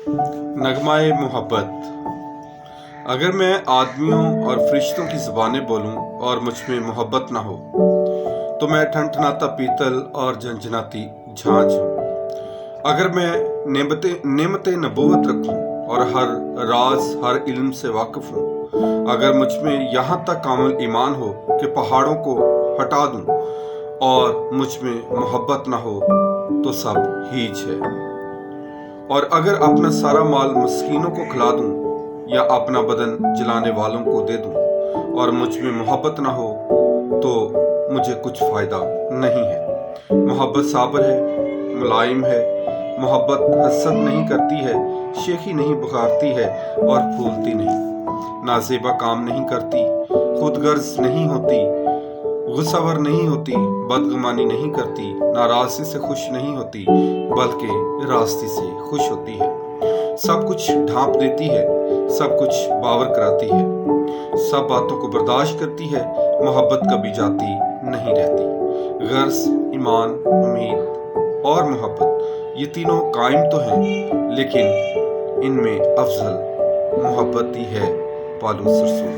नगमाए मोहब्बत। अगर मैं आदमियों और फरिश्तों की ज़ुबानें बोलूं और मुझ में मोहब्बत ना हो तो मैं ठनठनाता पीतल और झंझनाती झांझ हूँ। अगर मैं नेमते नबूवत रखूं और हर राज हर इल्म से वाकिफ हूँ, अगर मुझ में यहाँ तक कामिल ईमान हो कि पहाड़ों को हटा दूं और मुझ में मोहब्बत ना हो तो सब हीच है। और अगर अपना सारा माल मस्कीनों को खिला दूं या अपना बदन जलाने वालों को दे दूं और मुझ में मोहब्बत ना हो तो मुझे कुछ फ़ायदा नहीं है। मोहब्बत साबर है, मुलायम है। मोहब्बत हसद नहीं करती है, शेखी नहीं बुखारती है और फूलती नहीं। नाज़ेबा काम नहीं करती, खुदगर्ज नहीं होती, गुस्सावर नहीं होती, बदगुमानी नहीं करती, नाराज़गी से खुश नहीं होती बल्कि रास्ते से खुश होती है। सब कुछ ढांप देती है, सब कुछ बावर कराती है, सब बातों को बर्दाश्त करती है। मोहब्बत कभी जाती नहीं रहती। गर्ज, ईमान, उम्मीद और मोहब्बत ये तीनों कायम तो हैं, लेकिन इनमें अफजल मोहब्बत ही है पालू सरसों।